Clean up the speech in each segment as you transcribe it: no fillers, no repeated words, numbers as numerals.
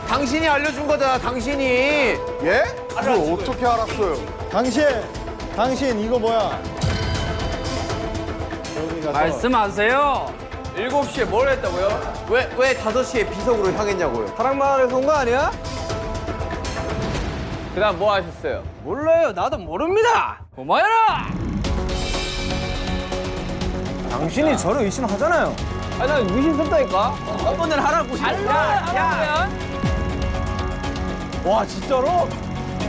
당신이 알려준 거잖아, 당신이. 예? 그걸 어떻게 알았어요? 당신 이거 뭐야? 말씀하세요. 7시에 뭘 했다고요? 왜 5시에 비석으로 향했냐고요? 사랑마을에서 온 거 아니야? 그 다음 뭐 하셨어요? 몰라요. 나도 모릅니다. 고마워라. 당신이 저를 의심하잖아요. 아니 나 의심스럽다니까. 한 번은 하라고. 야. 와 진짜로?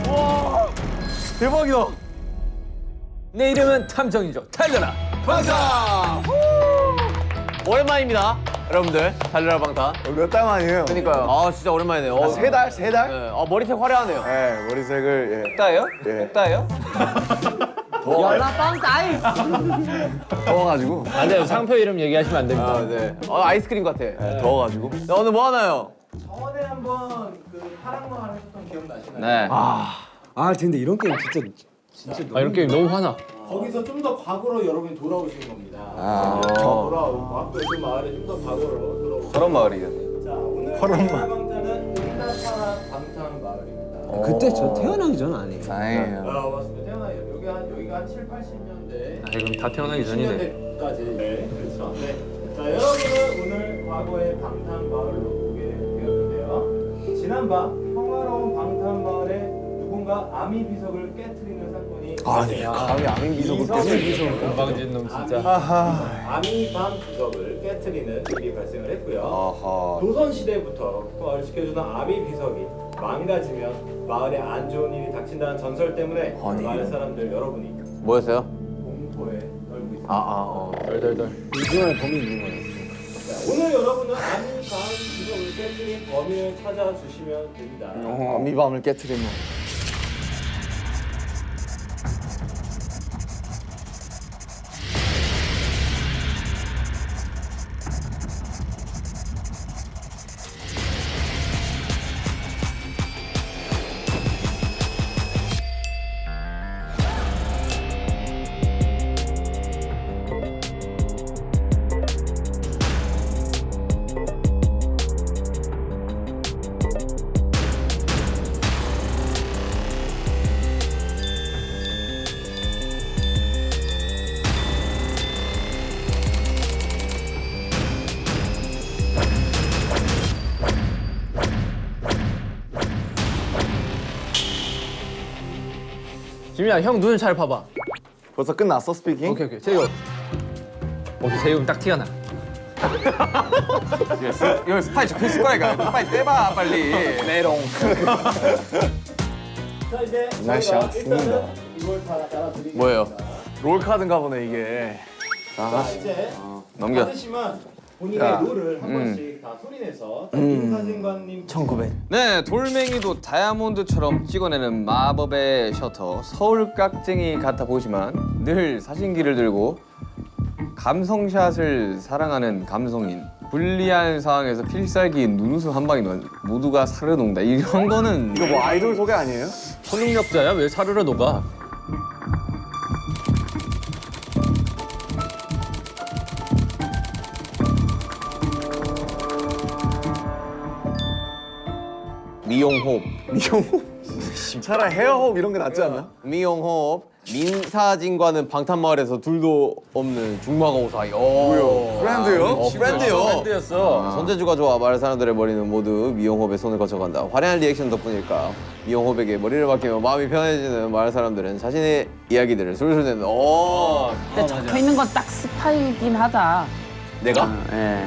와 대박이다. 내 이름은 탐정이죠. 달려라. 방탄! 오랜만입니다, 여러분들. 달려라 방탄. 몇 달 만이에요? 그러니까요. 아, 진짜 오랜만이네요. 3달? 3달? 네. 머리색 화려하네요. 네, 머리색을 따요? 예. 따요? 더워가지고. 안 돼요. 상표 이름 얘기하시면 안 됩니다. 아, 네. 아이스크림 같아. 네, 더워가지고. 네, 오늘 뭐 하나요? 저번에 한번 그 파랑마을 하셨던 기억나시나요? 네. 아 근데 이런 게임 진짜 이런 게임 너무 화나. 거기서 좀 더 과거로 여러분이 돌아오시는 겁니다. 아. 돌아오고 앞도시 마을에 좀 더 과거로 돌아오고. 저런 마을이겠네. 자 오늘 방탄은 인나파라 방탄 마을입니다. 그때 저 태어나기 전 아니에요. 다행이에요. 맞습니다. 태어나요. 여기가 한 7, 80년대. 그럼 다 태어나기 전이네. 90년대까지. 네, 그렇죠. 네. 자 여러분은 오늘 과거의 방탄 마을로 오게 되었는데요. 지난밤 평화로운 방탄 마을에 누군가 아미 비석을 깨트리는 사건이 아니, 감히 아민 비석을 깨지. 건방진 놈 진짜. 아미밤 비석을 깨트리는 일이 발생을 했고요. 아하. 조선 시대부터 마을을 지켜주던 아미 비석이 망가지면 마을에 안 좋은 일이 닥친다는 전설 때문에 아니. 마을 사람들 여러분이 뭐였어요? 공포에 떨고 있습니다. 덜덜덜. 이중할 범위 있는 거예요. 자, 오늘 여러분은 아미밤 비석을 깨트린 범인을 찾아주시면 됩니다. 아미밤을 깨트리면. 지민아 형 눈을 잘 봐봐. 벌써 끝났어, 스피킹? 오케이 제이홉. 오케이 제이홉 딱 티가 나. 이거 스파이 그 습관이가 빨리 떼봐, 빨리. 메롱. 자 이제 날씨가 저희가 죽는다. 일단은 이걸 다 알아드리겠습니다. 뭐예요? 롤카드인가 보네, 이게. 자 이제 넘겨. 받으시면 본인의 룰을 한 번씩 다 소리내서 민사진관님 1900. 네, 돌멩이도 다이아몬드처럼 찍어내는 마법의 셔터 서울깍쟁이 같아 보이지만 늘 사진기를 들고 감성샷을 사랑하는 감성인. 불리한 상황에서 필살기 눈웃음 한 방이 모두가 사르 녹는다. 이런 거는 이거 뭐 아이돌 소개 아니에요? 초능력자야 왜 사르르 녹아? 미용호흡. 차라리 헤어호흡 이런 게 낫지 않나? 미용호흡. 민사진과는 방탄마을에서 둘도 없는 중마고 사이. 뭐요? 프렌드요? 프렌드요. 밴드였어. 손재주가 좋아 마을 사람들의 머리는 모두 미용호흡에 손을 거쳐간다. 화려한 리액션 덕분일까 미용호흡에게 머리를 맡기며 마음이 편해지는 마을 사람들은 자신의 이야기들을 술술 내는. 오. 근데 적혀 있는 건 딱 스파이긴 하다. 내가? 예.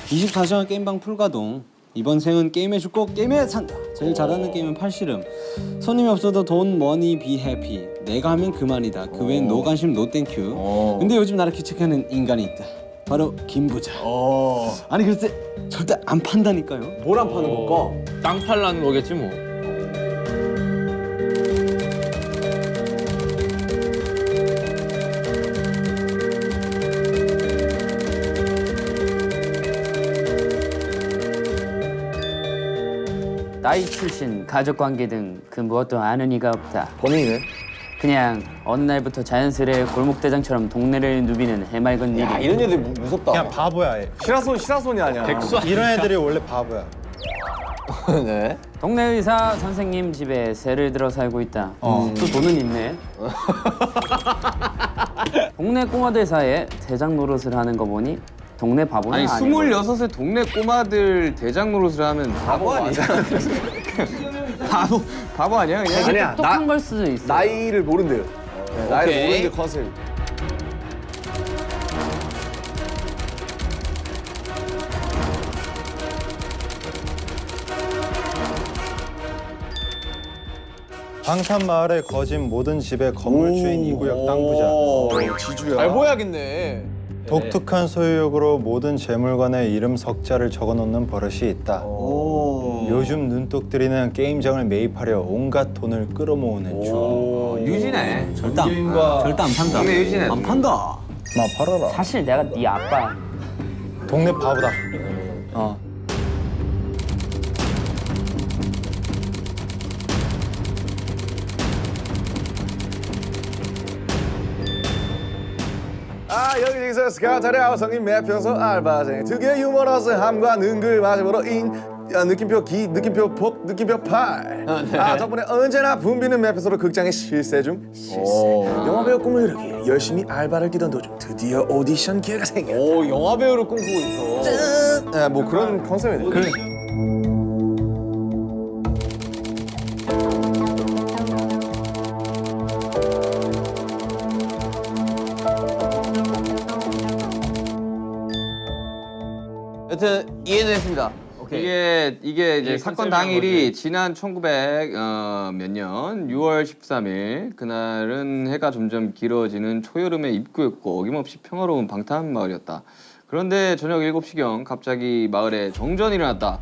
(24시간) 게임방 풀가동. 이번 생은 게임에 죽고 게임에 산다. 제일 잘하는 게임은 팔씨름. 손님이 없어도 돈 머니 비 해피. 내가 하면 그만이다. 그 외엔 노 관심 노 땡큐. 근데 요즘 나를 귀책하는 인간이 있다. 바로 김부자. 아니 글쎄 절대 안 판다니까요. 뭘 안 파는 걸까? 땅 팔라는 거겠지 뭐. 나이, 출신, 가족 관계 등 그 무엇도 아는 이가 없다. 범인이네. 그냥 어느 날부터 자연스레 골목대장처럼 동네를 누비는 해맑은 일이. 이런 애들 무섭다. 그냥 바보야. 얘. 시라손이 아니야. 이런 애들이 원래 바보야. 네. 동네 의사 선생님 집에 새를 들어 살고 있다. 또 돈은 있네. 동네 꼬마들 사이에 대장 노릇을 하는 거 보니 동네 바보는 아니 아니고. 26의 동네 꼬마들 대장 노릇을 하면 바보 아니야? 바보 아니야 그냥? 아니야. 똑똑한 걸 수도 있어. 나이를 모른대요. 네, 나이를 오케이. 모르는 게 컨셉. 방탄마을에 거진 모든 집의 건물주인 이구역 땅 부자. 지주야. 잘 보여야겠네. 독특한 소유욕으로 모든 재물관에 이름 석자를 적어놓는 버릇이 있다. 요즘 눈독 들이는 게임장을 매입하려 온갖 돈을 끌어모으는 중. 유진해. 절대 안 판다. 동네 유진해. 안 판다. 마 팔아라. 사실 내가 네 아빠야. 동네 바보다. 여기서 스카타리 아우성인 매평소 알바생 특유의 유머러스함과 능글맞음으로 느낌표 기, 느낌표 복, 느낌표 팔. 덕분에 언제나 붐비는 매평소로 극장에 실세 중. 영화배우 꿈을 이루기 열심히 알바를 뛰던 도중 드디어 오디션 기회가 생겼다. 오, 영화 배우를 꿈꾸고 있어. 뭐 그런 컨셉이네. 여튼 이해는 했습니다. 오케이. 이게 이제 이게 사건 컨셉이란 당일이 지난 1900 몇 년 6월 13일 그날은 해가 점점 길어지는 초여름의 입구였고 어김없이 평화로운 방탄 마을이었다. 그런데 저녁 7시경 갑자기 마을에 정전이 일어났다.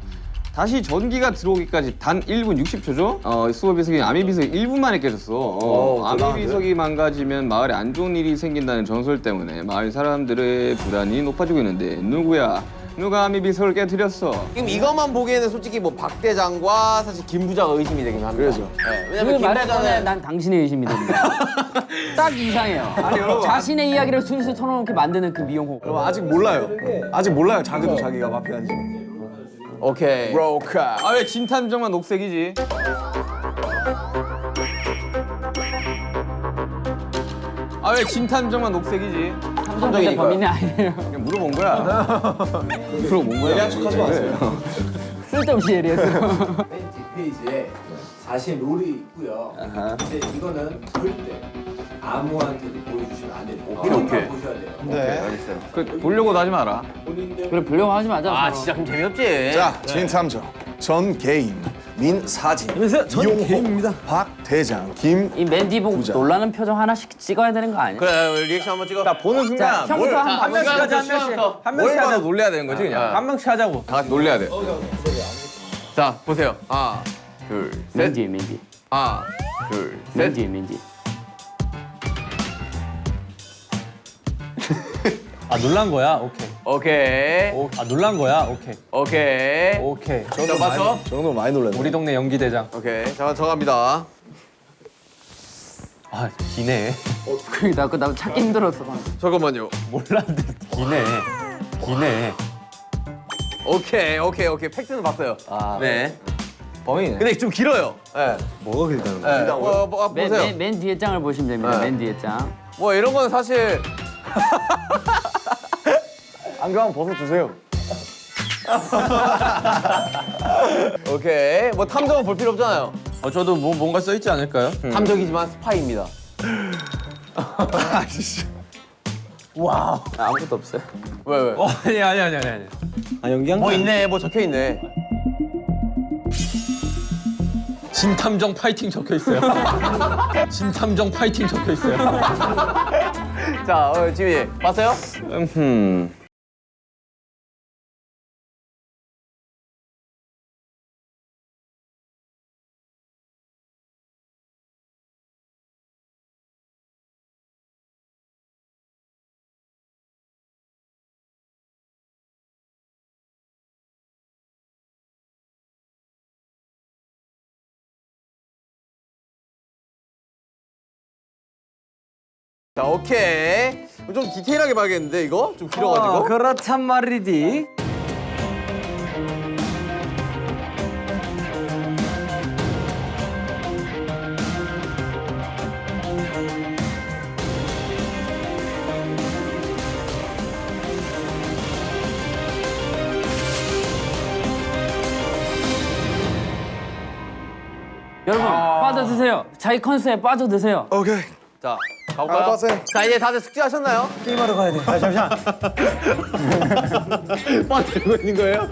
다시 전기가 들어오기까지 단 1분 60초죠? 수호 비석이 아미 비석이 1분 만에 깨졌어. 아미 비석이 망가지면 마을에 안 좋은 일이 생긴다는 전설 때문에 마을 사람들의 불안이 높아지고 있는데 누구야? 누가 아미 비석을 깨뜨렸어? 지금 이것만 보기에는 솔직히 뭐 박 대장과 사실 김 부자가 의심이 되긴 합니다. 그래서. 네, 그 왜냐면 김 말에 꺼내 부자는 난 당신의 의심이 됩니다. 딱 이상해요. 자신의 이야기를 술술 털어놓게 만드는 그 미용호. 그럼 아직 몰라요. 아직 몰라요. 자기도 자기가 마피아인지. 오케이. 브로카. 아 왜 진탐정만 녹색이지? 아 왜 진탐정만 녹색이지? 탐정인데 범인이 아니에요. 그냥 물어본 거야. 물어본 거야. 예리한 척하지 마세요. 쓸데없이 예리해서. 맨 뒷페이지에 자신 롤이 있고요. 근데 이거는 절대 아무한테도 보여주시면 안 돼요. 본인만 보셔야 돼요. 네. 그 보려고도 하지 마라. 본인들 그래 불려고 하지 마자. 아 진짜 그럼 재미없지. 자, 진탐정 전개인 민사진 이용호 박대장 김 이 맨디 보고 부자. 놀라는 표정 하나씩 찍어야 되는 거 아니야? 그래 리액션 한번 찍어. 자 보는 순간 자, 형부터 한번 한 명씩 봐보자. 하자 한 명씩 하자 놀래야 되는 거지 그냥 한 명씩 하자고 다 같이 놀래야 돼. 자 보세요. 하나, 둘, 셋. 맨디. 하나, 둘, 셋. 맨디. 아 놀란 거야? 오케이. 오케이. 아 놀란 거야? 오케이. 오케이. 오케이. 자 맞춰. 저 정도 많이 놀랐네. 우리 동네 연기 대장. 오케이. 자 저 갑니다. 아 기네. 나 찾기 힘들었어. 방금. 잠깐만요. 몰랐는데 기네. 기네. 오케이. 팩트는 봤어요. 네. 범인이네. 근데 좀 길어요. 네. 뭐가 길다는 네. 보세요. 맨 뒤에 장을 보시면 됩니다. 네. 맨 뒤에 장. 뭐 이런 건 사실 안경 한번 벗어주세요. 오케이. 뭐 탐정은 볼 필요 없잖아요. 저도 뭐 뭔가 써 있지 않을까요? 탐정이지만 스파이입니다. 아무것도 없어요. 왜? 아니. 아 연기한 뭐 있네. 뭐 적혀 있네. 진탐정 파이팅 적혀 있어요. 진탐정 파이팅 적혀 있어요. 자, 지민이 봤어요? 자, 오케이. 좀 디테일하게 봐야겠는데 이거 좀 길어가지고. 그렇단 말이디. 여러분 빠져드세요. 자기 컨셉에 빠져드세요. 오케이. 자, 가볼까요? 알바생. 자, 이제 다들 숙제하셨나요? 아 잠시만. 빠 들고 있는 거예요?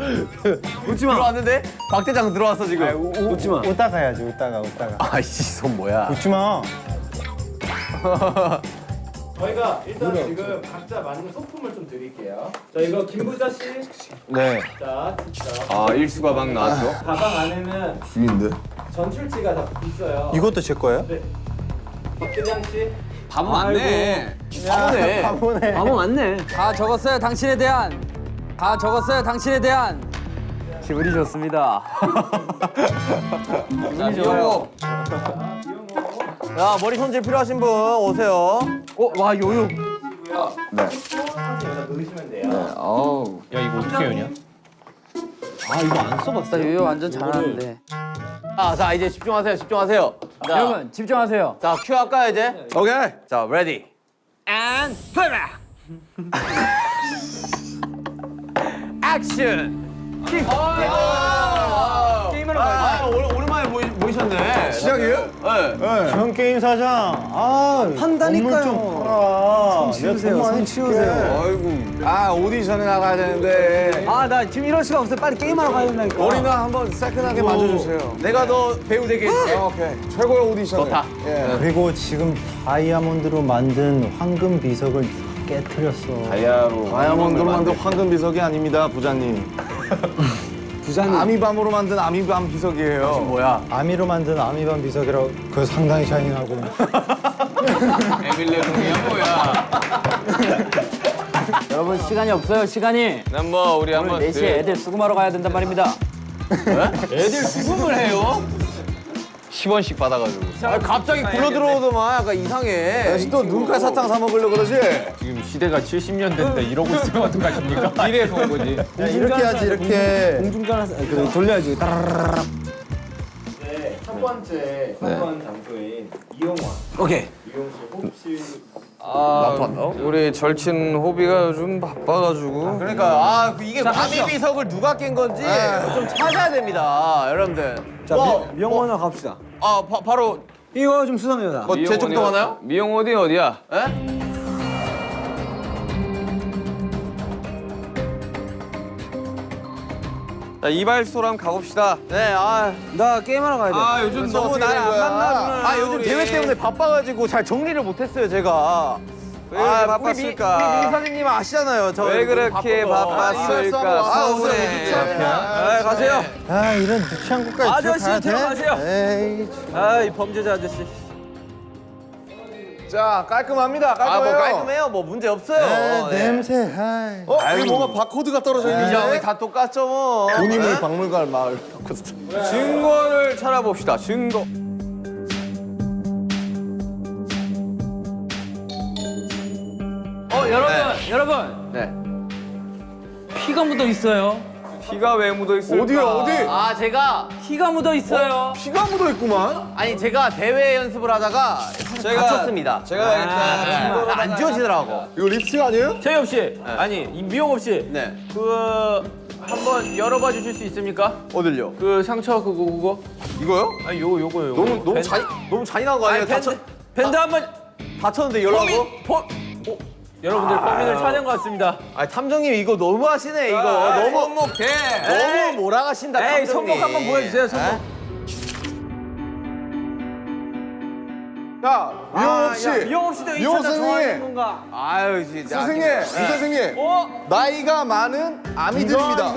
웃지 마. 들어왔는데 박 대장 들어왔어 지금. 웃지 마. 웃다가 해야지. 웃다가. 아이씨, 손 뭐야? 웃지 마. 저희가 일단 지금 각자 맞는 소품을 좀 드릴게요. 자, 이거 김부자 씨. 네. 자, 아, 일수가 막 나왔어. 가방 안에는 죽인데. 전출지가 다 있어요. 이것도 제 거예요? 네. 박대장 씨. 바보 맞네. 바보네. 바보 맞네. 다 적었어요. 당신에 대한. 다 적었어요. 당신에 대한. 기분이 좋습니다. 기분이 좋아요. 야, 머리 손질 필요하신 분 오세요. 와 요요. 네. 여기다 넣으시면 돼요. 야 이거 어떻게 여냐? 나 요요 완전 잘하는데. 자, 이제 집중하세요. 집중하세요. 자, 여러분 집중하세요. 자, 큐 할까요 이제? 오케이. 자, 레디. And play. 액션. 게임으로 가야지. 오랜만에 모이셨네. 시작이에요? 네. 전 게임 사장. 아 판다니까요. 좀 팔아. 치우세요. 손 치우세요. 아이고. 오디션에 나가야 되는데. 나 지금 이럴 수가 없어요. 빨리 게임하러 가야 된다니까. 머리는 한번 새끈하게 만져주세요. 내가 너 배우 되게 해줄게. 오케이. 최고의 오디션. 좋다. 예. 그리고 지금 다이아몬드로 만든 황금 비석을 깨트렸어. 다이아몬드로 만든 황금 비석이 아닙니다, 부자님. 아미밤으로 만든 아미밤 비석이에요. 뭐야? 아미로 만든 아미밤 비석이라고 그거 상당히 샤이닝하고. 에밀레rum이야 뭐야? 여러분 시간이 없어요. 시간이. 난 뭐 우리 오늘 한번 4시에 애들 수금하러 가야 된단 말입니다. 애들 수금을 해요? 10원씩 받아가지고. 갑자기 굴러 들어오더만 약간 이상해. 다시 또 눈깔 사탕 사 먹으려고 그러지? 지금 시대가 70년대인데 이러고 있으면 어떡하십니까? 미래에서 온 거지. 이렇게 하지 이렇게. 공중전화 그래 돌려야지. 네, 첫 번째 선번 장소인 이용화. 오케이. 이용 씨, 혹시 우리 절친 호비가 요즘 바빠가지고. 그러니까 이게 마비 비석을 누가 깬 건지 좀 찾아야 됩니다, 여러분들. 자 미영원으로 갑시다. 바로 이거 좀 수상해요. 뭐 제쪽부터 가나요? 미용 어디야? 에? 자, 이발소랑 가봅시다. 네, 나 게임하러 가야 돼. 요즘 너무 날 안 만나주는. 요즘 대회 때문에 바빠가지고 잘 정리를 못했어요, 제가. 왜 그렇게 바빴을까? 우리 민사장님 아시잖아요. 왜 그렇게 바빴을까? 서운해. 가세요. 아 이런 유치한 곳까지 아저씨 들어가세요. 에이. 이 범죄자 아저씨. 자, 깔끔합니다. 깔끔해요. 뭐 깔끔해요. 뭐 문제 없어요. 네. 냄새. 아이. 여기 뭔가 바코드가 떨어져 이정이 있는데? 다 똑같죠, 뭐. 본인을 박물관 마을. 증거를 찾아봅시다. 증거. 여러분 네. 피가 묻어 있어요. 피가 왜 묻어 있을까? 어디? 제가 피가 묻어 있어요. 피가 묻어 있구만. 제가 대회 연습을 하다가 다쳤습니다. 제가 일단 안 지워지더라고. 이거 립스틱 아니에요? 최엽 씨, 아니 미용업 씨, 네. 한번 열어봐 주실 수 있습니까? 어딜요? 그 상처 그거. 이거요? 아니 요거요. 너무 잔인한 거 아니에요? 밴드 한번 다쳤는데 열라고? 여러분들 범인을 찾은 것 같습니다. 탐정님 이거 너무 하시네 이거. 너무 손목대. 너무 몰아가신다. 에이 탐정님. 손목 한번 보여주세요. 손목. 자, 미용업 씨. 미영업 씨도 이 미용 차자 좋아하는 선생님. 건가? 아유 진짜. 선생님, 이 선생님. 나이가 많은 아미들입니다.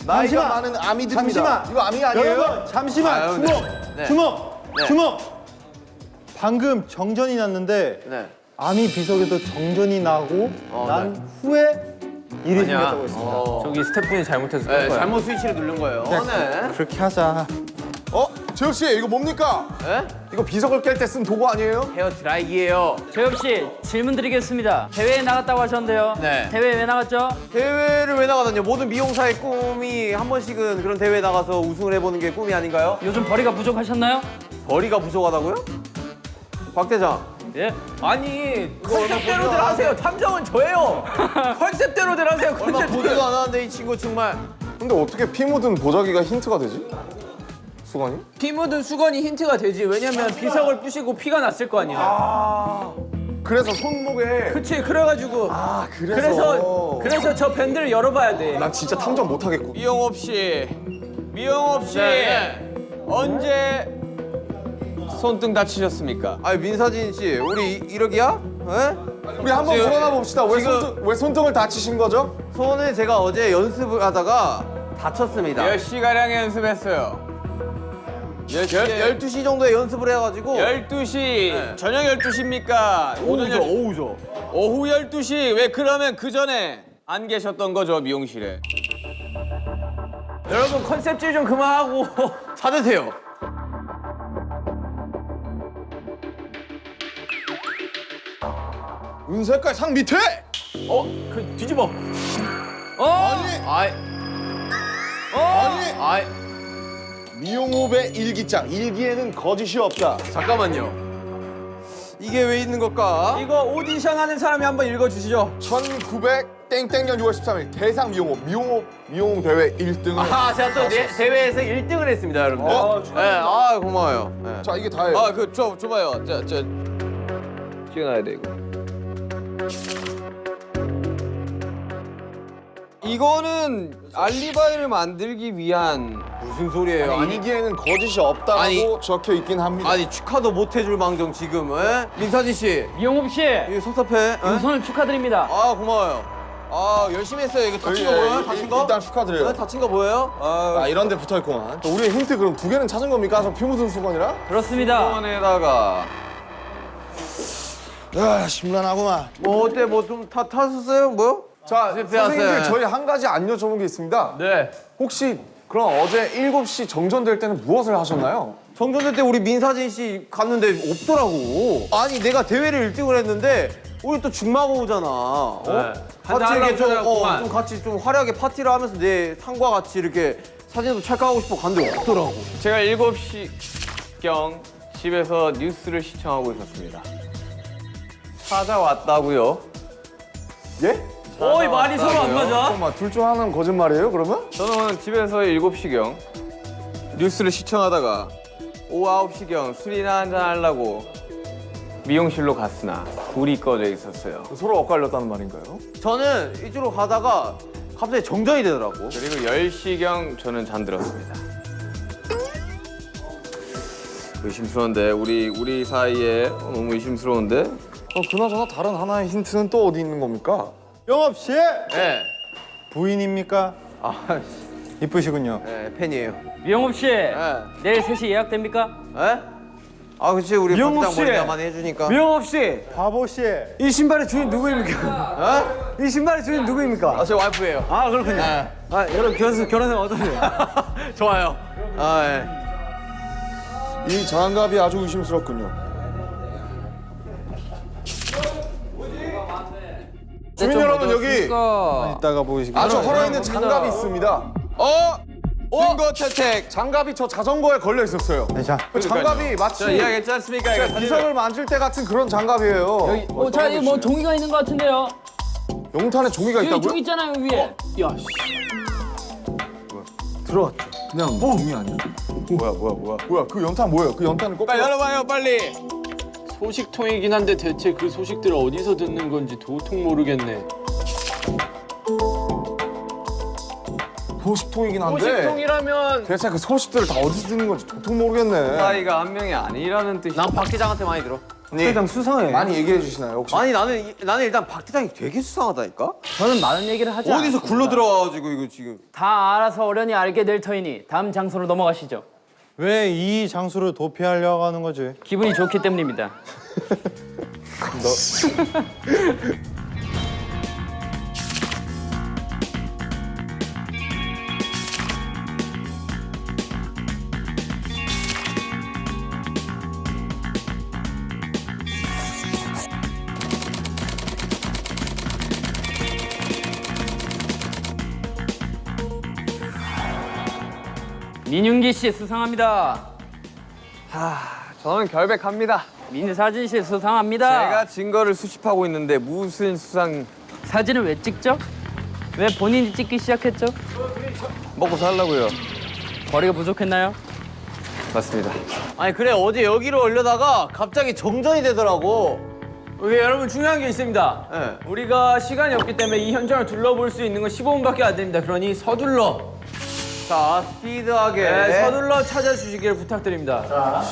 나이가 잠시만. 많은 아미들입니다. 잠시만. 이거 아미 아니에요? 여러분 잠시만. 아유, 주먹. 네. 주먹. 네. 주먹. 방금 정전이 났는데 네. 아미 비석에도 정전이 나고 난 후에 일이 아니야. 생겼다고 했습니다. 저기 스태프분이 잘못해서 네, 그런 거야. 잘못 스위치를 누른 거예요. 네. 그렇게 하자. 재혁 씨 이거 뭡니까? 에? 이거 비석을 깰 때 쓴 도구 아니에요? 헤어 드라이기예요. 재엽 씨 질문 드리겠습니다. 대회에 나갔다고 하셨는데요. 네. 대회 왜 나갔죠? 대회를 왜 나가다뇨? 모든 미용사의 꿈이 한 번씩은 그런 대회에 나가서 우승을 해보는 게 꿈이 아닌가요? 요즘 벌이가 부족하셨나요? 벌이가 부족하다고요? 박 대장. 예. 아니 컨셉대로들 하세요. 탐정은 저예요. 컨셉대로들 하세요. 얼마 컨셉대로. 보지도 않았는데 이 친구 정말. 근데 어떻게 피 묻은 보자기가 힌트가 되지? 수건이? 피 묻은 수건이 힌트가 되지. 왜냐면 비석을 부시고 피가 났을 거 아니야. 그래서 손목에 그치 그래가지고 그래서 저 밴드를 열어봐야 돼. 난 진짜 탐정 못하겠고. 미용업 씨, 미용업 씨 언제 손등 다치셨습니까? 아니 민사진 씨, 우리 이러기야? 에? 우리 한번 지금- 물어나 봅시다. 지금- 왜 손등을 다치신 거죠? 손을 제가 어제 연습을 하다가 다쳤습니다. 몇 시가량 연습했어요? 12시 정도에 연습을 해가지고 12시 네. 저녁 12시입니까? 오후죠. 오후 12시 왜 그러면 그 전에 안 계셨던 거죠 미용실에? 여러분 컨셉질 좀 그만하고 찾으세요. 은색깔 상 밑에! 그 뒤집어. 아이, 아니! 아이, 미용업의 일기장. 일기에는 거짓이 없다. 잠깐만요. 이게 왜 있는 걸까? 이거 오디션 하는 사람이 한번 읽어주시죠. 1900 땡땡년 6월 13일 대상 미용업 대회 1등을. 아, 제가 또 대회에서 1등을 했습니다, 여러분들. 네, 아, 고마워요. 네. 자, 이게 다예요. 아, 줘봐요. 찍어놔야 돼, 이거. 이거는 알리바이를 만들기 위한 무슨 소리예요? 아니, 일기에는 거짓이 없다고 아니. 적혀 있긴 합니다. 아니 축하도 못 해줄 망정 지금, 에? 민사진 씨, 이용ub 씨 이거 섭섭해. 에? 우선을 축하드립니다. 아, 고마워요. 아, 열심히 했어요. 이거 다친 거 예, 보여요? 예, 다친 거? 일단 축하드려요. 네, 다친 거 보여요? 아, 이런 데 붙어 있구만. 우리 힌트 그럼 2개는 찾은 겁니까? 저 피 묻은 수건이라? 그렇습니다. 수건에다가 야, 심란하구만. 뭐 어때? 뭐 좀 탔었어요? 뭐요? 자, 실패하세요. 선생님들 저희 한 가지 안 여쭤본 게 있습니다. 네. 혹시 그럼 어제 7시 정전될 때는 무엇을 하셨나요? 정전대 때 우리 민사진 씨 갔는데 없더라고. 아니 내가 대회를 1등을 했는데 우리 또 중마고 오잖아. 어? 네. 같이 한잔 이렇게 좀, 하려고 좀 같이 좀 화려하게 파티를 하면서 내 상과 같이 이렇게 사진도 찰칵하고 싶어 갔는데 없더라고. 제가 7시경 집에서 뉴스를 시청하고 있었습니다. 찾아왔다고요? 예? 어이 말이 서로 안 맞아. 잠깐만, 둘 중 하나는 거짓말이에요, 그러면? 저는 집에서 7시경 뉴스를 시청하다가 오후 9시경 술이나 한잔 하려고 미용실로 갔으나 불이 꺼져 있었어요. 서로 엇갈렸다는 말인가요? 저는 이쪽으로 가다가 갑자기 정전이 되더라고. 그리고 10시경 저는 잠들었습니다. 의심스러운데 우리 사이에 너무 의심스러운데? 그나저나 다른 하나의 힌트는 또 어디 있는 겁니까? 영업 씨 네. 부인입니까? 아, 이쁘시군요. 네, 팬이에요. 이용ub 씨 네. 내일 3시 예약됩니까? 에? 아, 그치 우리 미용국 박장 씨. 머리가 많이 해주니까. 미용업 씨, 바보 씨. 이 신발의 주인 누구입니까? 이 신발의 주인 누구입니까? 아, 제 와이프예요. 아 그렇군요. 네. 아 여러분 결혼하면 어떠세요? 좋아요. 아, 예. 이 장갑이 아주 의심스럽군요. 주민 여러분, 여기 이따가 보이시고. 아주 헐어있는 장갑이 있습니다. 증거 채택. 장갑이 저 자전거에 걸려 있었어요. 자, 그 장갑이 마치 저 이야기했지 않습니까? 이거 비석을 만질 때 같은 그런 장갑이에요. 자 이거 뭐 종이가 있는 것 같은데요. 용탄에 종이가 여기 있다고요? 종이 있잖아요 위에. 야 씨. 그냥 종이 아니야? 뭐야? 그 연탄 뭐예요? 그 연탄을 꼭 빨리 열어봐요 빨리. 소식통이긴 한데 대체 그 소식들을 어디서 듣는 건지 도통 모르겠네. 소식통이긴 한데 소식통이라면 대체 그 소식들을 다 어디서 듣는 건지 도통 모르겠네. 사이가 한 명이 아니라는 뜻이. 난 박 대장한테 많이 들어. 회장 수상해. 많이 얘기해 주시나요 혹시? 아니 나는 일단 박 대장이 되게 수상하다니까. 저는 많은 얘기를 하지 어디서 않습니다. 굴러 들어와가지고 이거 지금. 다 알아서 어련히 알게 될 터이니 다음 장소로 넘어가시죠. 왜 이 장소를 도피하려고 하는 거지? 기분이 좋기 때문입니다. 민윤기 씨 수상합니다. 저는 결백합니다. 민사진 씨 수상합니다. 제가 증거를 수집하고 있는데 무슨 수상 사진을 왜 찍죠? 왜 본인이 찍기 시작했죠? 먹고 살라고요. 거리가 부족했나요? 맞습니다. 아니 그래 어제 여기로 올려다가 갑자기 정전이 되더라고. 여기 여러분 중요한 게 있습니다. 네. 우리가 시간이 없기 때문에 이 현장을 둘러볼 수 있는 건 15분밖에 안 됩니다. 그러니 서둘러, 자 스피드하게. 네, 서둘러 찾아주시길 부탁드립니다. 자,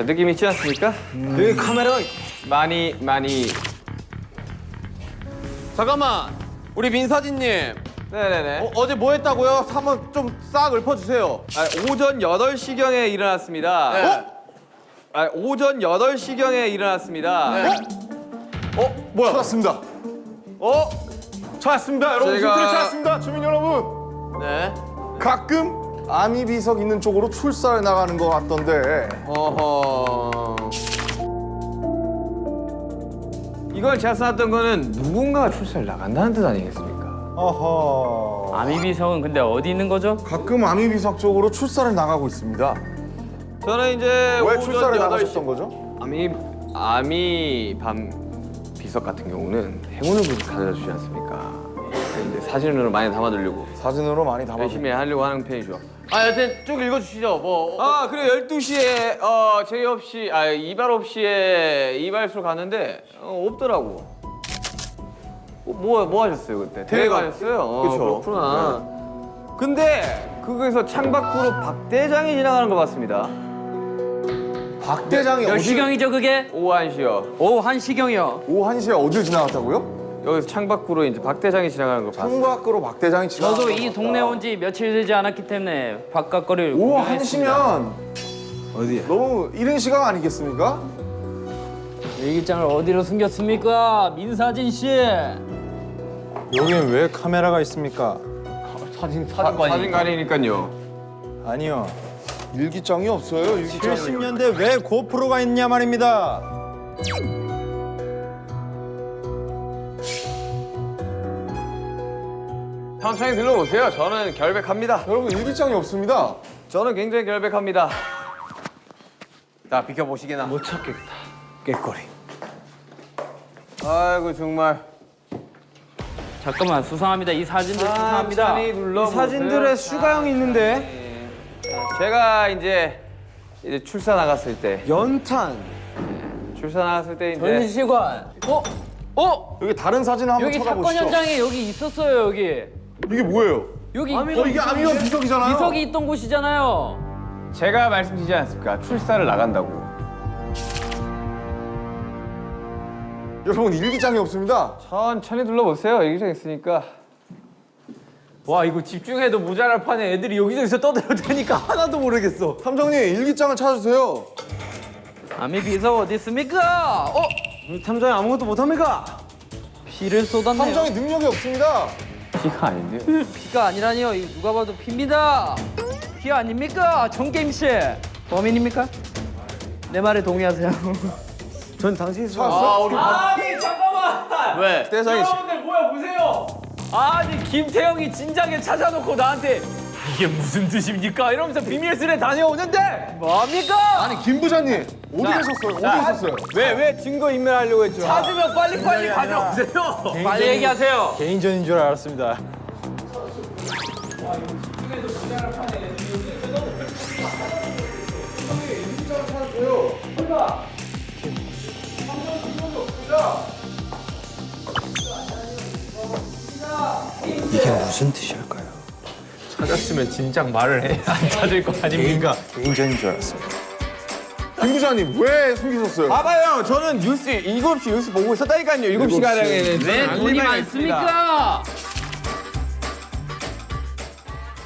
느낌 있지 않습니까? 여기 카메라가. 많이 잠깐만. 우리 민사진님. 네네네. 어제 뭐 했다고요? 한번 좀 싹 읊어주세요. 오전 8시경에 일어났습니다. 네. 오전 8시경에 일어났습니다. 뭐야? 찾았습니다. 찾았습니다. 여러분 제가- 힌트를 찾았습니다. 주민 여러분. 네. 가끔 아미 비석 있는 쪽으로 출사를 나가는 것 같던데. 어허. 이걸 제가 써놨던 거는 누군가가 출사를 나간다는 뜻 아니겠습니까? 어허. 아미비석은 근데 어디 있는 거죠? 가끔 아미 비석 쪽으로 출사를 나가고 있습니다. 저는 이제 왜 오전 출사를 8시 나가셨던 거죠? 아미 밤 비석 같은 경우는 행운을 가져다 주지 않습니까? 이제 사진으로 많이 담아두려고 사진으로 많이 담아. 열심히 하려고 하는 편이죠. 여튼 쭉 읽어주시죠. 뭐. 그래 12시에 제의 없이 이발 없이에 이발소로 갔는데 없더라고. 뭐 하셨어요 그때? 대회 가셨어요? 그쵸. 그렇구나. 근데 거기서 창밖으로 박 대장이 지나가는 걸 봤습니다. 박 대장이 몇 어디? 시경이죠 그게? 오후 1시요. 오후 1시경이요. 오후 1시에 어딜 지나갔다고요? 여기서 창밖으로 이제 박 대장이 지나가는 걸 봤어요. 창밖으로 박 대장이 지나갔다. 저도 이 동네 온 지 며칠 되지 않았기 때문에 바깥 거리를 오후 구경했습니다. 1시면 어디에? 너무 이른 시간 아니겠습니까? 일기장을 어디로 숨겼습니까? 민사진 씨. 여긴 왜 카메라가 있습니까? 사진관이니까요. 아니요. 일기장이 없어요. 일기장이. 70년대 왜 고프로가 있냐 말입니다. 천천히 들러보세요. 저는 결백합니다. 여러분 일기장이 없습니다. 저는 굉장히 결백합니다. 자 비켜보시게나. 못 찾겠다. 깨꼬리. 아이고 정말. 잠깐만 수상합니다. 이 사진들 수상합니다. 이 사진들에 수가형이 있는데 제가 이제 출사 나갔을 때 연탄. 출사 나갔을 때 이제 전시관. 여기 다른 사진 한번 여기 사건 찾아보시죠. 현장에 여기 있었어요 여기. 이게 뭐예요? 여기 이게 아미와 비석이잖아요. 비석이 있던 곳이잖아요. 제가 말씀드리지 않았습니까? 출사를 나간다고. 여러분 일기장이 없습니다. 천천히 둘러보세요. 얘기장 있으니까. 와 이거 집중해도 모자랄 판에 애들이 여기저기서 떠들어대니까 하나도 모르겠어. 탐정님 일기장을 찾아주세요. 아미 비석 어디 있습니까? 우리 탐정이 아무것도 못합니까? 피를 쏟았네요. 탐정이 능력이 없습니다. 피가 아닌데요. 피가 아니라니요. 이거 누가 봐도 피입니다. 피 아닙니까? 정게임 씨. 범인입니까? 내 말에 동의하세요. 전 당신이 찾았어? 아니 잠깐만. 왜? 여러분들 뭐야 보세요. 아니 김태형이 진작에 찾아놓고 나한테 이게 무슨 뜻입니까? 이러면서 비밀스레 다녀오는데 뭡니까? 아니 김 부장님 어디 계셨어요? 어디 있었어요? 왜 증거 인멸하려고 했죠? 찾으면 빨리빨리 가져오세요. 빨리 얘기하세요. 개인전인 줄 알았습니다. 이게 무슨 뜻일까요? 찾았으면 진작 말을 해. 안 찾을 거 아닙니까? 개인전인 줄 알았습니다. 김 부장님 왜 숨기셨어요? 봐봐요. 저는 뉴스 7시 뉴스 보고 있었다니까요. 7시가량에는 왜 돈이 많습니까?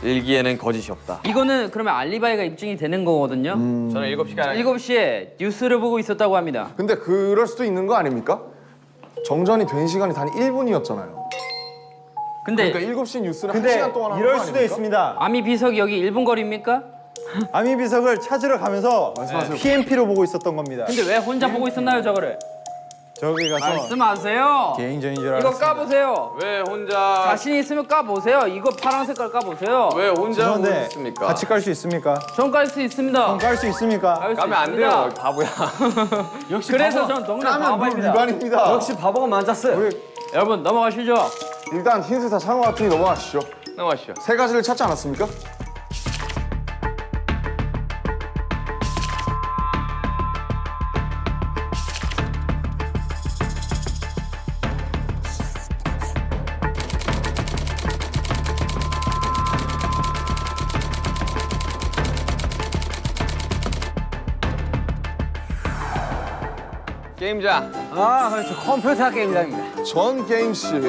일기에는 거짓이 없다. 이거는 그러면 알리바이가 입증이 되는 거거든요. 저는 7시가량 7시에 뉴스를 보고 있었다고 합니다. 근데 그럴 수도 있는 거 아닙니까? 정전이 된 시간이 단 1분이었잖아요. 근데 그러니까 7시 뉴스를 근데 1시간 동안 하는 이럴 거 수도 아닙니까? 있습니다. 아미 비석이 여기 1분 거리입니까? 아미 비석을 찾으러 가면서 PMP로 보고 있었던 겁니다. 근데 왜 혼자 보고 있었나요 저거를? 저기 가서 말씀하세요. 개인전인 줄 이거 알았습니다. 까보세요. 왜 혼자 자신 있으면 까보세요. 이거 파란 색깔 까보세요. 왜 혼자 죄송한데 오셨습니까? 같이 깔 수 있습니까? 전 깔 수 있습니다. 깔 수 있습니까? 깔 수 까면 안 있습니다. 돼요, 바보야. 역시 그래서 전 동네 바보입니다. 위반입니다. 역시 바보가 맞았어요. 여러분 넘어가시죠. 일단 힌트 다 참은 것 같으니 넘어가시죠. 넘어가시죠. 세 가지를 찾지 않았습니까? 게임장. 아, 그렇죠. 컴퓨터 게임장입니다. 전 게임씨,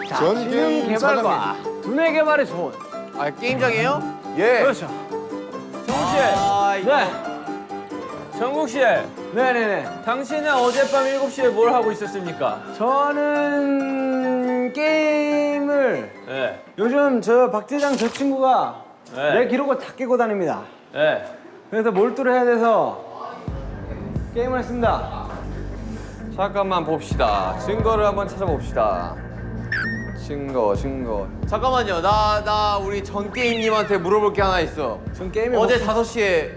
전 게임 개발과 두뇌 개발에 좋은. 아 게임장이에요? 예. 그렇죠. 정국 씨. 네. 정국 씨. 네네네. 당신은 어젯밤 7시에 뭘 하고 있었습니까? 저는 게임을 네. 요즘 저 박대장 저 친구가 네. 내 기록을 다 깨고 다닙니다. 네. 그래서 몰두를 해야 돼서 게임을 했습니다. 잠깐만 봅시다. 증거를 한번 찾아봅시다. 증거. 잠깐만요. 나 우리 전 게임님한테 물어볼 게 하나 있어. 전 게임에 어제 5시에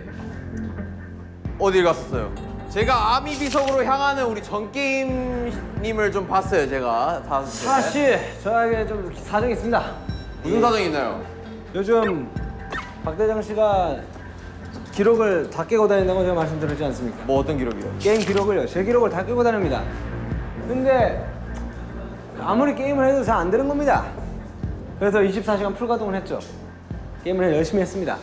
어딜 갔었어요? 제가 아미 비석으로 향하는 우리 전 게임님을 좀 봤어요. 제가 5시에. 사실 저에게 좀 사정이 있습니다. 무슨 사정이 있나요? 요즘 박대장 씨가 기록을 다 깨고 다닌다고 제가 말씀드렸지 않습니까? 뭐 어떤 기록이요? 게임 기록을요. 제 기록을 다 깨고 다닙니다. 근데 아무리 게임을 해도 잘 안 되는 겁니다. 그래서 24시간 풀가동을 했죠. 게임을 열심히 했습니다.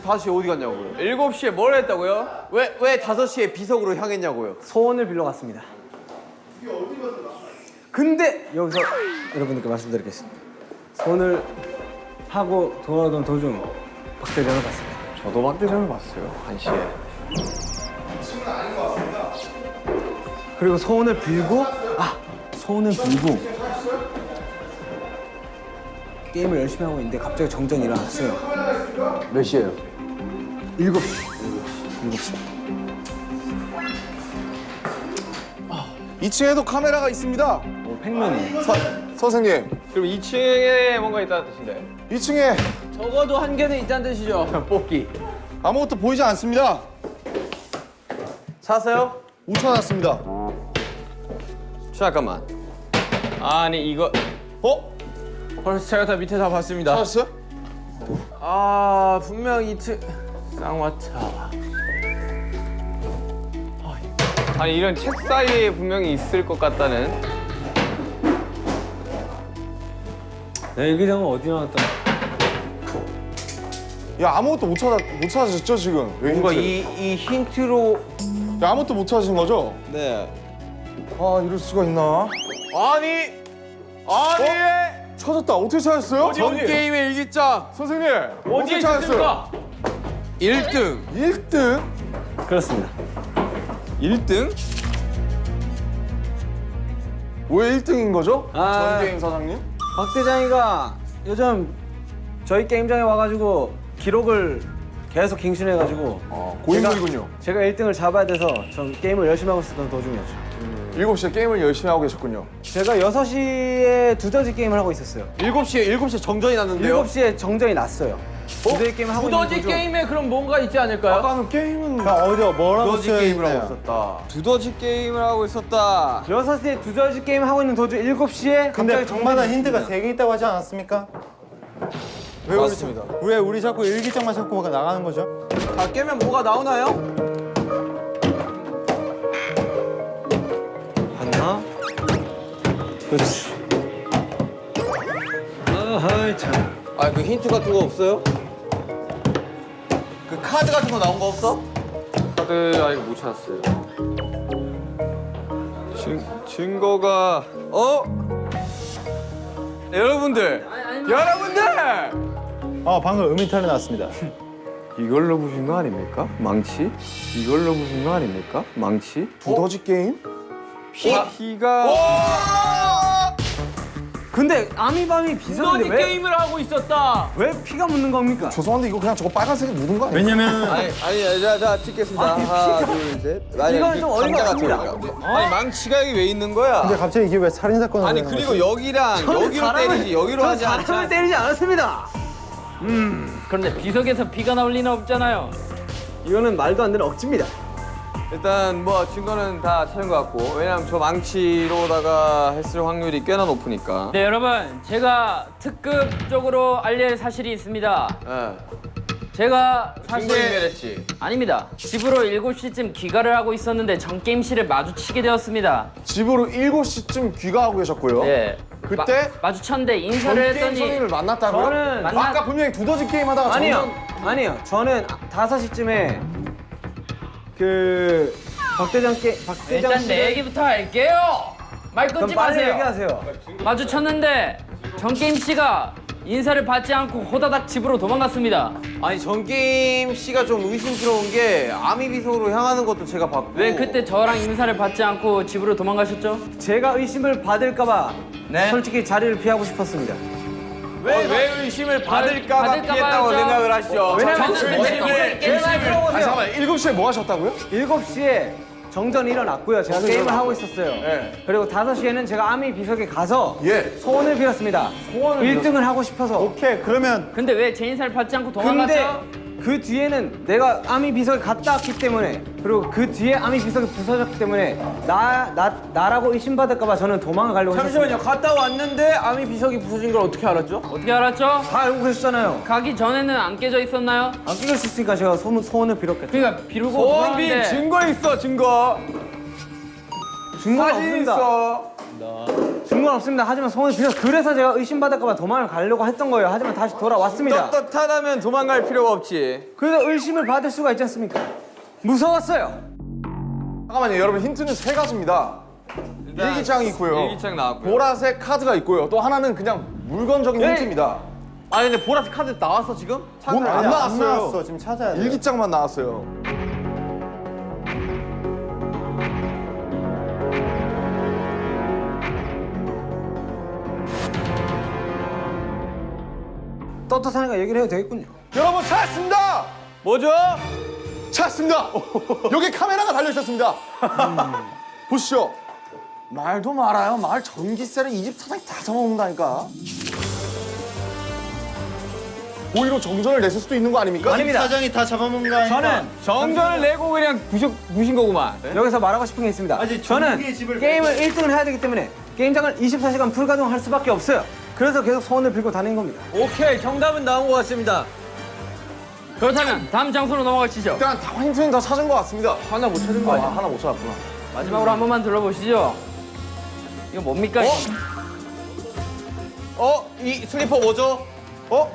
5시에 어디 갔냐고요? 7시에 뭘 했다고요? 왜 5시에 비석으로 향했냐고요? 소원을 빌러 갔습니다. 근데 여기서 여러분들께 말씀드리겠습니다. 소원을 하고 돌아오던 도중 박대장을 봤습니다. 저도 박대장을 봤어요. 1시에. 그리고 소원을 빌고 소원을 빌고 게임을 열심히 하고 있는데 갑자기 정전이 일어났어요. 몇 시에요? 7시. 2층에도 카메라가 있습니다. 팩맨이. 선생님, 그럼 2층에 뭔가 있다는 뜻인데. 2층에 적어도 한 개는 있다는 뜻이죠. 뽑기. 아무것도 보이지 않습니다. 찾았어요? 우천났습니다. 잠깐만. 아니 이거 벌써 제가 다 밑에 다 봤습니다. 찾았어요? 아 분명 이틀 쌍화차. 아니 이런 책 사이에 분명히 있을 것 같다는. 내 일기장은 어디 나왔다? 야, 아무것도 못 찾으셨죠 지금? 왜 뭔가 힌트? 이 힌트로 야, 아무것도 못 찾으신 거죠? 네. 아, 이럴 수가 있나? 아니 찾았다. 어떻게 찾았어요? 전 게임의 일기장 선생님, 어디에 어떻게 찾았어요? 있습니까? 1등 1등? 그렇습니다. 1등? 왜 1등인 거죠? 아. 전 게임 사장님? 박대장이가 요즘 저희 게임장에 와가지고 기록을 계속 갱신해가지고 고인물이군요. 제가 1등을 잡아야 돼서 전 게임을 열심히 하고 있었던 도중이었죠. 7시에 게임을 열심히 하고 계셨군요. 제가 6시에 두더지 게임을 하고 있었어요. 7시에 정전이 났는데요. 7시에 정전이 났어요. 두더지 게임 하고 있는 두더지 도중 게임에 그럼 뭔가 있지 않을까요? 아까는 게임은 어디요? 뭐라고 두더지 쓰여 게임을 하고 있나요? 있었다. 두더지 게임을 하고 있었다. 6시에 두더지 게임 하고 있는 도중 7시에 근데 갑자기 정마다 정전이 힌트가 있습니다. 3개 있다고 하지 않았습니까? 맞습니다. 왜 우리 자꾸 일기장만 자꾸 나가는 거죠? 다 깨면 뭐가 나오나요? 봤나? 그렇지. 아하이 참. 아 그 힌트 같은 거 없어요? 그 카드 같은 거 나온 거 없어? 카드 아직 못 찾았어요. 증거가 여러분들 방금 음이탈이 났습니다. 이걸로 부신 거 아닙니까? 망치? 이걸로 부신 거 아닙니까? 망치? 두더지 게임? 피가 근데 아미밤이 너니 비석인데 게임을 하고 있었다. 왜 피가 묻는 겁니까? 죄송한데 이거 그냥 저거 빨간색에 묻은 거 아니에요? 왜냐면 아니 자 찍겠습니다. 하나 둘 셋. 아니 이건 좀 어이가 없습니다. 아니 망치가 여기 왜 있는 거야? 근데 갑자기 이게 왜 살인 사건을 아니 하는 그리고 거지? 여기랑 여기로 때리지 여기로 하지 사람을 않잖아. 때리지 않았습니다. 그런데 비석에서 피가 나올 리는 없잖아요. 이거는 말도 안 되는 억지입니다. 일단 뭐 증거는 다 찾은 것 같고 왜냐면 저 망치로다가 했을 확률이 꽤나 높으니까. 네 여러분 제가 특급적으로 알릴 사실이 있습니다. 제가 사실 증거인멸했지. 아닙니다. 집으로 7시쯤 귀가를 하고 있었는데 전 게임실을 마주치게 되었습니다. 집으로 7시쯤 귀가하고 계셨고요. 네. 그때 마주쳤는데 전 인사를 게임 했더니 선생님을 만났다고요? 저는 아까 분명히 두더지 게임 하다가 아니요. 저는 5시쯤에 그 박대장 일단 씨를- 내 얘기부터 할게요. 말 그럼 끊지 빨리 마세요. 얘기하세요. 마주쳤는데 정게임 씨가 인사를 받지 않고 호다닥 집으로 도망갔습니다. 아니 전게임 씨가 좀 의심스러운 게 아미 비석으로 향하는 것도 제가 봤고. 왜 그때 저랑 인사를 받지 않고 집으로 도망가셨죠? 제가 의심을 받을까봐 솔직히 자리를 피하고 싶었습니다. 왜 의심을 받을까봐 받을까 피했다고 봐야죠. 생각을 하시죠? 왜냐면 게임을 아 잠깐만 7시에 뭐 하셨다고요? 7시에 정전이 일어났고요. 제가 게임을 하고 있었어요. 그리고 5시에는 제가 아미 비석에 가서 예. 소원을 빌었습니다. 1등을 하고 싶어서. 오케이 그러면 근데 왜 제 인사를 받지 않고 근데 도망갔죠? 그 뒤에는 내가 아미 비석에 갔다 왔기 때문에 그리고 그 뒤에 아미 비석이 부서졌기 때문에 나라고 의심받을까봐 저는 도망을 가려고 했었어요. 갔다 왔는데 아미 비석이 부서진 걸 어떻게 알았죠? 어떻게 알았죠? 다 알고 계셨잖아요. 가기 전에는 안 깨져 있었나요? 안 끼고 있으니까 제가 소원을 빌었겠죠. 그러니까 비르고 소원 빈 도망갔는데 증거 있어 증거. 증거는 사진 없습니다. 있어. 증거는 없습니다. 하지만 소원을 빌어서 그래서 제가 의심받을까봐 도망을 가려고 했던 거예요. 하지만 다시 돌아왔습니다. 떳떳하다면 도망갈 필요가 없지. 그래서 의심을 받을 수가 있지 않습니까? 무서웠어요. 잠깐만요 여러분 힌트는 3가지입니다. 일기장이 있고요. 일기장 나왔고요. 보라색 카드가 있고요. 또 하나는 그냥 물건적인 힌트입니다. 아니 근데 보라색 카드 나왔어 지금? 오늘 안 아니, 나왔어요. 나왔어. 지금 찾아야 돼. 일기장만 나왔어요. 떳떳하니까 얘기를 해도 되겠군요. 여러분 찾았습니다. 뭐죠? 찾았습니다. 여기 카메라가 달려 있었습니다. 보시죠. 말도 말아요. 말 전기세를 이 집 사장이 다 잡아먹는다니까. 오히려 정전을 냈을 수도 있는 거 아닙니까? 아닙니다. 사장이 다 잡아먹는 거 아니까? 저는 정전을 내고 그냥 부신 거구만. 여기서 말하고 싶은 게 있습니다. 저는 전국의 집을 게임을 1등을 해야 되기 때문에 게임장을 24시간 불가동할 수밖에 없어요. 그래서 계속 소원을 빌고 다니는 겁니다. 오케이 정답은 나온 것 같습니다. 그렇다면 다음 장소로 넘어가시죠. 일단 다 힌트는 다 찾은 것 같습니다. 하나 못 찾은 거 아, 아니야? 하나 못 찾았구나. 마지막으로 한 번만 둘러보시죠. 이거 뭡니까? 이 슬리퍼 뭐죠? 어?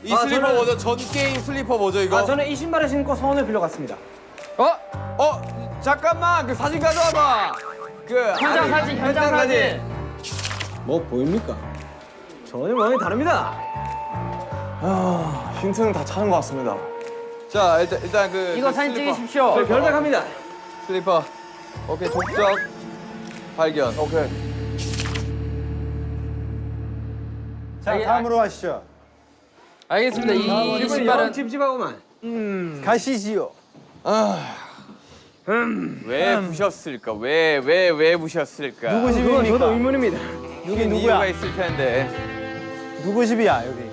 이 슬리퍼 뭐죠? 전 게임 슬리퍼 뭐죠 이거? 저는 이 신발을 신고 소원을 빌려갔습니다. 잠깐만 그 사진 가져와봐. 그 현장 사진, 현장 사진. 뭐 보입니까? 전혀 모양이 다릅니다. 힌트는 다 찾은 것 같습니다. 자 일단 그 이거 그 사진 슬리퍼. 찍으십시오. 별백합니다. 슬리퍼. 오케이 족적 발견. 오케이. 자 다음으로 가시죠. 알겠습니다. 이 기분이 신발은 영 찝찝하구만. 가시지요. 왜 부셨을까? 왜 부셨을까? 누구 그건 집입니까? 저도 의문입니다. 이게 누구야? 이유가 있을 텐데. 누구 집이야 여기?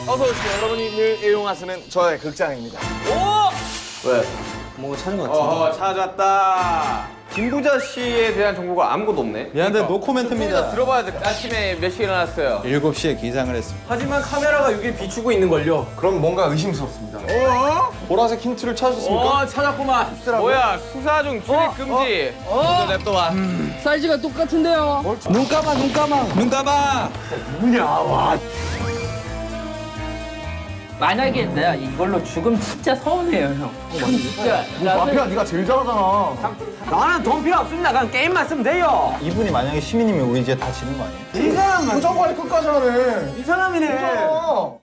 어서 오십시오. 여러분이 늘 애용하시는 저의 극장입니다. 왜? 뭔가 찾은 것 같은데. 찾았다. 김부자 씨에 대한 정보가 아무것도 없네. 미안한데 노 코멘트입니다. 들어봐야 돼. 아침에 몇 시에 일어났어요? 7시에 기상을 했습니다. 하지만 카메라가 여기 비추고 있는 걸요. 그럼 뭔가 의심스럽습니다. 보라색 힌트를 찾으셨습니까? 찾았구만. 뭐야? 수사 중 출입 금지. 먼저 냅둬봐. 사이즈가 똑같은데요. 눈 감아, 눈 감아. 눈 감아. 만약에 내가 이걸로 죽으면 진짜 서운해요, 형. 진짜. 마피아 네가 제일 잘하잖아. 나는 돈 필요 없습니다. 그냥 게임만 쓰면 돼요. 이분이 만약에 시민이면 우리 이제 다 지는 거 아니에요? 이 사람 무조건 끝까지 하네. 이 사람이네. 괜찮아.